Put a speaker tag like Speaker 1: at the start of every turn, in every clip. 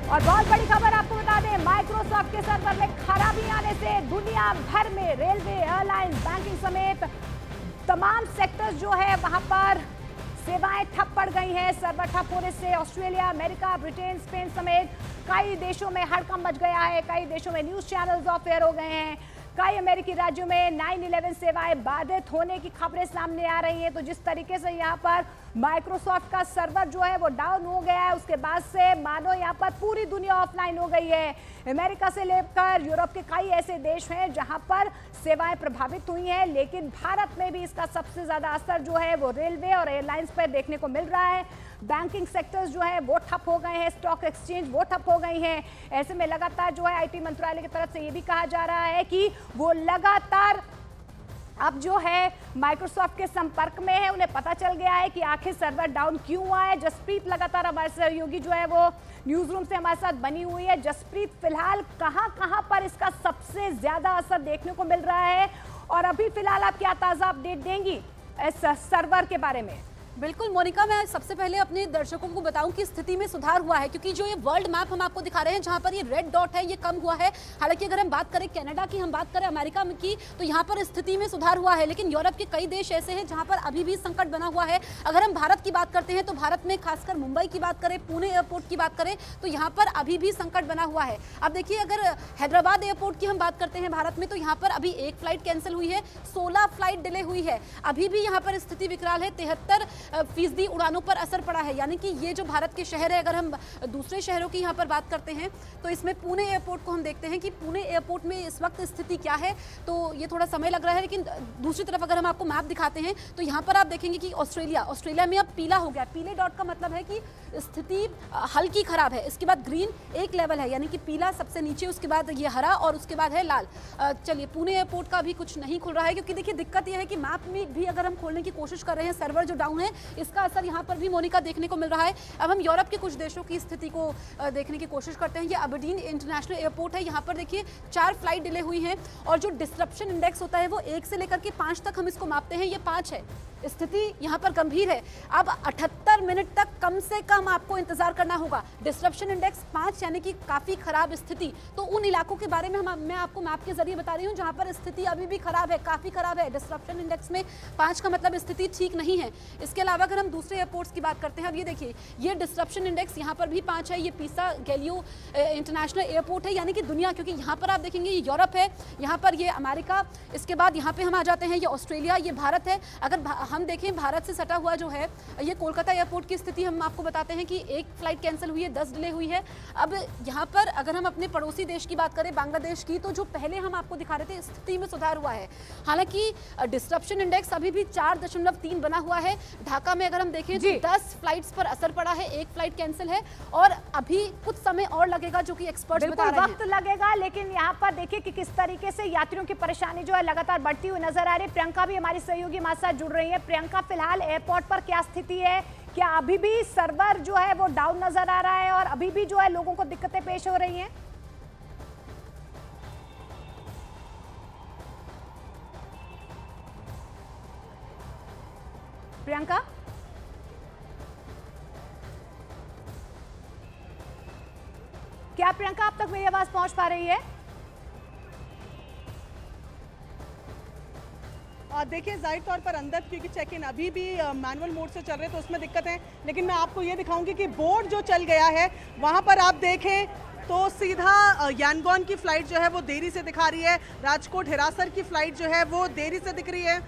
Speaker 1: और बहुत बड़ी खबर आपको बता दें, माइक्रोसॉफ्ट के सर्वर में खराबी आने से दुनिया भर में रेलवे, एयरलाइन, बैंकिंग समेत तमाम सेक्टर्स जो है वहां पर सेवाएं ठप पड़ गई हैं। सर्वर ठप होने से ऑस्ट्रेलिया, अमेरिका, ब्रिटेन, स्पेन समेत कई देशों में हड़कंप मच गया है। कई देशों में न्यूज चैनल्स ऑफ एयर हो गए हैं। कई अमेरिकी राज्यों में 9/11 सेवाएं बाधित होने की खबरें सामने आ रही हैं। तो जिस तरीके से यहाँ पर माइक्रोसॉफ्ट का सर्वर जो है वो डाउन हो गया है, उसके बाद से मानो यहाँ पर पूरी दुनिया ऑफलाइन हो गई है। अमेरिका से लेकर यूरोप के कई ऐसे देश हैं जहां पर सेवाएं प्रभावित हुई हैं, लेकिन भारत में भी इसका सबसे ज्यादा असर जो है वो रेलवे और एयरलाइंस पर देखने को मिल रहा है। बैंकिंग सेक्टर्स जो है वो ठप हो गए हैं, स्टॉक एक्सचेंज वो ठप हो गई हैं। ऐसे में लगातार जो है आईटी मंत्रालय की तरफ से ये भी कहा जा रहा है कि वो लगातार अब जो है माइक्रोसॉफ्ट के संपर्क में है। उन्हें पता चल गया है कि आखिर सर्वर डाउन क्यों हुआ है। जसप्रीत लगातार हमारे सहयोगी जो है वो न्यूज रूम से हमारे साथ बनी हुई है। जसप्रीत, फिलहाल कहां पर इसका सबसे ज्यादा असर देखने को मिल रहा है और अभी फिलहाल आप क्या ताजा अपडेट देंगी इस सर्वर के बारे में?
Speaker 2: बिल्कुल मोनिका, मैं सबसे पहले अपने दर्शकों को बताऊं कि स्थिति में सुधार हुआ है, क्योंकि जो ये वर्ल्ड मैप हम आपको दिखा रहे हैं जहां पर ये रेड डॉट है ये कम हुआ है। हालांकि अगर हम बात करें कनाडा की, हम बात करें अमेरिका की, तो यहाँ पर स्थिति में सुधार हुआ है। लेकिन यूरोप के कई देश ऐसे हैं जहाँ पर अभी भी संकट बना हुआ है। अगर हम भारत की बात करते हैं तो भारत में खासकर मुंबई की बात करें, पुणे एयरपोर्ट की बात करें तो यहाँ पर अभी भी संकट बना हुआ है। अब देखिए, अगर हैदराबाद एयरपोर्ट की हम बात करते हैं भारत में, तो यहाँ पर अभी एक फ्लाइट कैंसिल हुई है, 16 फ्लाइट डिले हुई है। अभी भी यहाँ पर स्थिति विकराल है, 73% उड़ानों पर असर पड़ा है। यानी कि ये जो भारत के शहर है, अगर हम दूसरे शहरों की यहाँ पर बात करते हैं तो इसमें पुणे एयरपोर्ट को हम देखते हैं कि पुणे एयरपोर्ट में इस वक्त स्थिति क्या है। तो ये थोड़ा समय लग रहा है, लेकिन दूसरी तरफ अगर हम आपको मैप दिखाते हैं तो यहाँ पर आप देखेंगे कि ऑस्ट्रेलिया में अब पीला हो गया। पीले डॉट का मतलब है कि स्थिति हल्की खराब है। इसके बाद ग्रीन एक लेवल है, यानी कि पीला सबसे नीचे, उसके बाद ये हरा और उसके बाद है लाल। चलिए, पुणे एयरपोर्ट का भी कुछ नहीं खुल रहा है, क्योंकि देखिए दिक्कत यह है कि मैप में भी अगर हम खोलने की कोशिश कर रहे हैं, सर्वर जो डाउन है इसका असर यहाँ पर भी मोनिका देखने को मिल रहा है। अब हम यूरोप के कुछ देशों की स्थिति को देखने की कोशिश करते हैं। ये अबरडीन इंटरनेशनल एयरपोर्ट है, यहाँ पर देखिए 4 फ्लाइट डिले हुई हैं और जो डिस्ट्रप्शन इंडेक्स होता है वो 1 से लेकर के 5 तक हम इसको मापते हैं, ये 5 है। स्थिति यहाँ पर गंभीर है। अब 78 मिनट तक कम से कम आपको इंतजार करना होगा। डिस्ट्रप्शन इंडेक्स 5 यानी कि काफी खराब स्थिति। तो उन इलाकों के बारे में मैं आपको मैप के जरिए बता रही हूँ जहाँ पर स्थिति अभी भी खराब है, काफी खराब है। डिस्ट्रप्शन इंडेक्स में 5 का मतलब स्थिति ठीक नहीं है। इसके अलावा अगर हम दूसरे एयरपोर्ट्स की बात करते हैं, अब ये देखिए, ये डिस्ट्रप्शन इंडेक्स यहाँ पर भी 5 है। ये पीसा गैलियो इंटरनेशनल एयरपोर्ट है, यानी कि दुनिया, क्योंकि यहाँ पर आप देखेंगे ये यूरोप है, यहाँ पर ये अमेरिका, इसके बाद यहाँ पे हम आ जाते हैं ये ऑस्ट्रेलिया, ये भारत है। अगर हम देखें भारत से सटा हुआ जो है ये कोलकाता एयरपोर्ट की स्थिति हम आपको बताते हैं कि एक फ्लाइट कैंसिल हुई है, 10 डिले हुई है। अब यहाँ पर अगर हम अपने पड़ोसी देश की बात करें, बांग्लादेश की, तो जो पहले हम आपको दिखा रहे थे स्थिति में सुधार हुआ है। हालांकि डिस्ट्रप्शन इंडेक्स अभी भी 4.3 बना हुआ है। ढाका में अगर हम देखें तो 10 फ्लाइट्स पर असर पड़ा है, एक फ्लाइट कैंसिल है और अभी कुछ समय और लगेगा, जो कि एक्सपर्ट्स बता रहे हैं।
Speaker 1: वक्त लगेगा, लेकिन यहाँ पर देखिए कि किस तरीके से यात्रियों की परेशानी जो है लगातार बढ़ती हुई नजर आ रही है। प्रियंका भी हमारी सहयोगी हमारे साथ जुड़ रही है। प्रियंका, फिलहाल एयरपोर्ट पर क्या स्थिति है? क्या अभी भी सर्वर जो है वो डाउन नजर आ रहा है और अभी भी जो है लोगों को दिक्कतें पेश हो रही हैं? प्रियंका, क्या प्रियंका आप तक मेरी आवाज पहुंच पा रही है?
Speaker 3: देखिए, जाहिर तौर पर अंदर क्योंकि चेक इन अभी भी मैनुअल मोड से चल रहे तो उसमें दिक्कत है, लेकिन मैं आपको ये दिखाऊंगी कि बोर्ड जो चल गया है वहाँ पर आप देखें तो सीधा यांगोन की फ्लाइट जो है वो देरी से दिखा रही है, राजकोट हिरासर की फ्लाइट जो है वो देरी से दिख रही है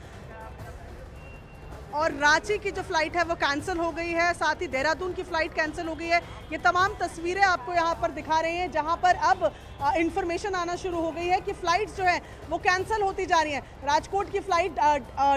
Speaker 3: और रांची की जो फ्लाइट है वो कैंसिल हो गई है, साथ ही देहरादून की फ्लाइट कैंसिल हो गई है। ये तमाम तस्वीरें आपको यहाँ पर दिखा रहे हैं जहाँ पर अब इंफॉर्मेशन आना शुरू हो गई है कि फ्लाइट्स जो है वो कैंसिल होती जा रही हैं। राजकोट की फ्लाइट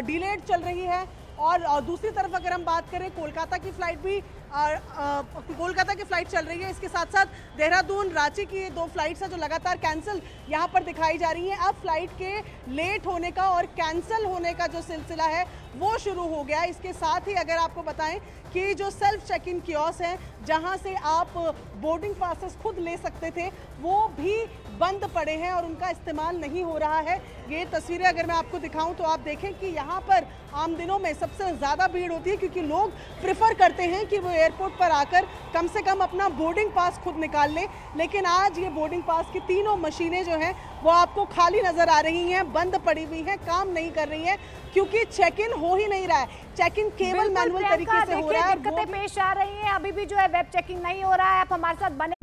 Speaker 3: डिलेड चल रही है और दूसरी तरफ अगर हम बात करें कोलकाता की फ्लाइट भी कोलकाता की फ्लाइट चल रही है। इसके साथ साथ देहरादून रांची की 2 फ्लाइट्स हैं जो लगातार कैंसिल यहाँ पर दिखाई जा रही हैं। अब फ्लाइट के लेट होने का और कैंसिल होने का जो सिलसिला है वो शुरू हो गया। इसके साथ ही अगर आपको बताएं कि जो सेल्फ चेक इन कियोस्क हैं जहां से आप बोर्डिंग पासेस खुद ले सकते थे वो भी बंद पड़े हैं और उनका इस्तेमाल नहीं हो रहा है। ये तस्वीरें अगर मैं आपको दिखाऊं तो आप देखें कि यहाँ पर आम दिनों में सबसे ज़्यादा भीड़ होती है क्योंकि लोग प्रेफर करते हैं कि वो एयरपोर्ट पर आकर कम से कम अपना बोर्डिंग पास खुद निकाल लें। लेकिन आज ये बोर्डिंग पास की तीनों मशीनें जो हैं वो आपको खाली नज़र आ रही हैं, बंद पड़ी हुई हैं, काम नहीं कर रही हैं, क्योंकि चेक इन हो ही नहीं रहा है। चेक इन केवल मैनुअल तरीके से हो रहा है।
Speaker 1: दिक्कतें पेश आ रही हैं, अभी भी जो है वेब चेकिंग नहीं हो रहा है। आप हमारे साथ बने